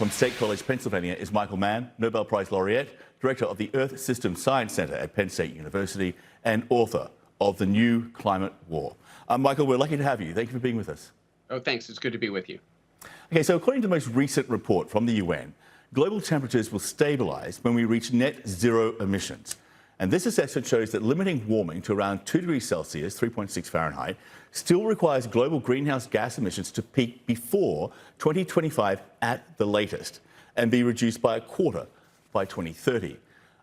From State College, Pennsylvania, is Michael Mann, Nobel Prize laureate, director of the Earth Systems Science Center at Penn State University, and author of The New Climate War. Michael, we're lucky to have you. Thank you for being with us. Oh, thanks. It's good to be with you. Okay, so according to the most recent report from the UN, global temperatures will stabilize when we reach net zero emissions. And this assessment shows that limiting warming to around 2 degrees Celsius, 3.6 Fahrenheit, still requires global greenhouse gas emissions to peak before 2025 at the latest and be reduced by a quarter by 2030.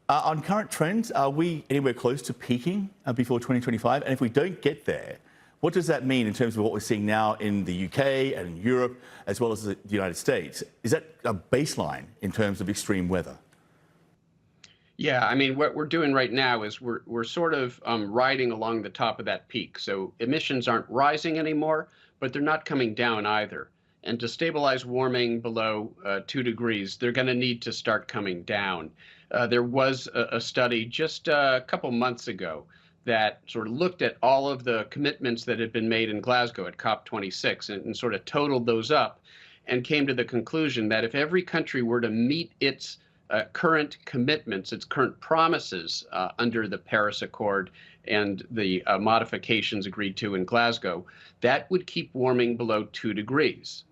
On current trends, are we anywhere close to peaking before 2025? And if we don't get there, what does that mean in terms of what we're seeing now in the UK and in Europe, as well as the United States? Is that a baseline in terms of extreme weather? Yeah, I mean, what we're doing right now is we're sort of riding along the top of that peak. So emissions aren't rising anymore, but they're not coming down either. And to stabilize warming below 2 degrees, they're going to need to start coming down. There was a study just a couple months ago that sort of looked at all of the commitments that had been made in Glasgow at COP26 and sort of totaled those up and came to the conclusion that if every country were to meet its current commitments, its current promises under the Paris Accord and the modifications agreed to in Glasgow, that would keep warming below 2 degrees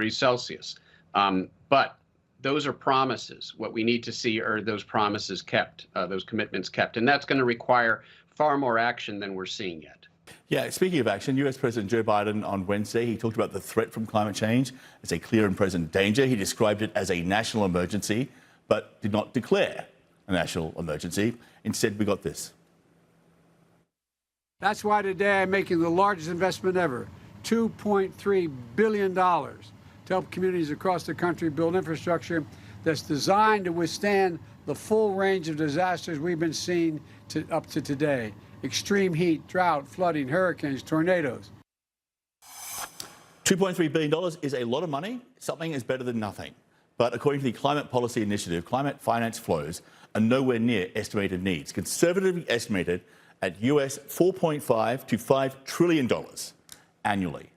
Celsius. But those are promises. What we need to see are those promises kept, those commitments kept. And that's going to require far more action than we're seeing yet. Yeah, speaking of action, US President Joe Biden on Wednesday, he talked about the threat from climate change as a clear and present danger. He described it as a national emergency, but did not declare a national emergency. Instead, we got this. That's why today I'm making the largest investment ever, $2.3 billion, to help communities across the country build infrastructure that's designed to withstand the full range of disasters we've been seeing up to today. Extreme heat, drought, flooding, hurricanes, tornadoes. $2.3 billion is a lot of money. Something is better than nothing. But according to the Climate Policy Initiative, climate finance flows are nowhere near estimated needs, conservatively estimated at US $4.5 to $5 trillion annually.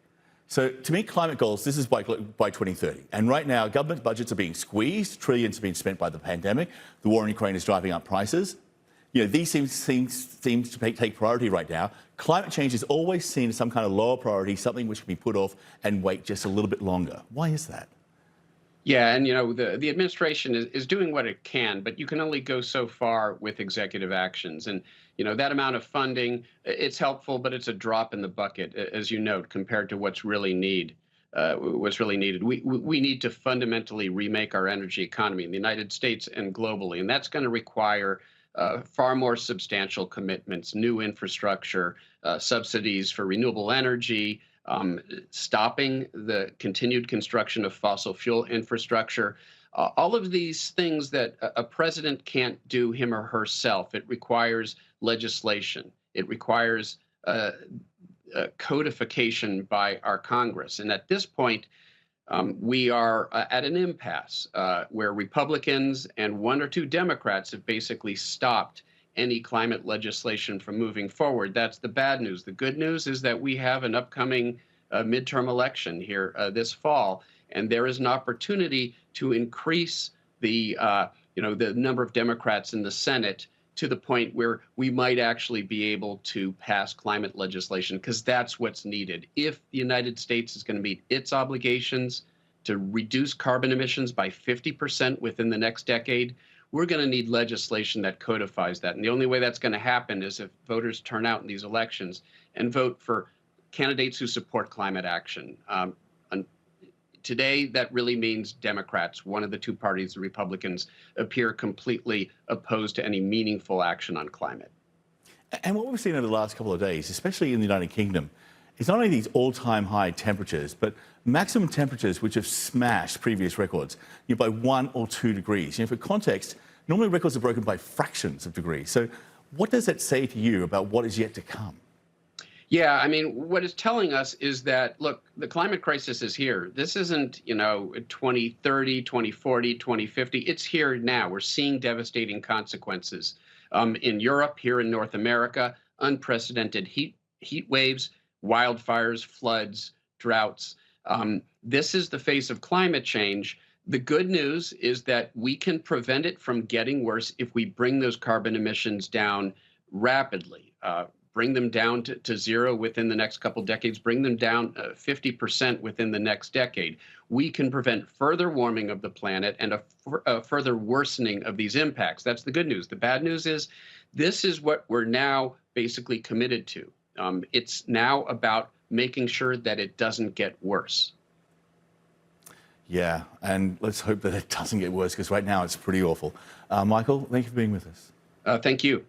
So to meet climate goals, this is by 2030. And right now, government budgets are being squeezed. Trillions are being spent by the pandemic. The war in Ukraine is driving up prices. You know, these seem to take priority right now. Climate change is always seen as some kind of lower priority, something which can be put off and wait just a little bit longer. Why is that? Yeah, and you know, the administration is doing what it can, but you can only go so far with executive actions. And you know, that amount of funding, it's helpful, but it's a drop in the bucket, as you note, compared to what's really needed. We need to fundamentally remake our energy economy in the United States and globally, and that's going to require far more substantial commitments, new infrastructure, subsidies for renewable energy, stopping the continued construction of fossil fuel infrastructure, all of these things that a president can't do him or herself. It requires legislation. It requires codification by our Congress. And at this point, we are at an impasse where Republicans and 1 or 2 Democrats have basically stopped any climate legislation from moving forward. That's the bad news. The good news is that we have an upcoming midterm election here this fall, and there is an opportunity to increase the the number of Democrats in the Senate to the point where we might actually be able to pass climate legislation, because that's what's needed. If the United States is going to meet its obligations to reduce carbon emissions by 50% within the next decade, we're going to need legislation that codifies that. And the only way that's going to happen is if voters turn out in these elections and vote for candidates who support climate action. Today, that really means Democrats, one of the 2 parties, the Republicans, appear completely opposed to any meaningful action on climate. And what we've seen over the last couple of days, especially in the United Kingdom, is not only these all-time high temperatures, but maximum temperatures which have smashed previous records by 1 or 2 degrees. For context, normally records are broken by fractions of degrees. So what does that say to you about what is yet to come? Yeah, I mean, what it's telling us is that, look, the climate crisis is here. This isn't, 2030, 2040, 2050. It's here now. We're seeing devastating consequences in Europe, here in North America, unprecedented heat waves, wildfires, floods, droughts. This is the face of climate change The good news is that we can prevent it from getting worse if we bring those carbon emissions down rapidly, bring them down to zero within the next couple decades, bring them down 50% within the next decade. We can prevent further warming of the planet and a further worsening of these impacts. That's the good news. The bad news is this is what we're now basically committed to. It's now about making sure that it doesn't get worse. Yeah, and let's hope that it doesn't get worse, because right now it's pretty awful. Michael, thank you for being with us. Thank you.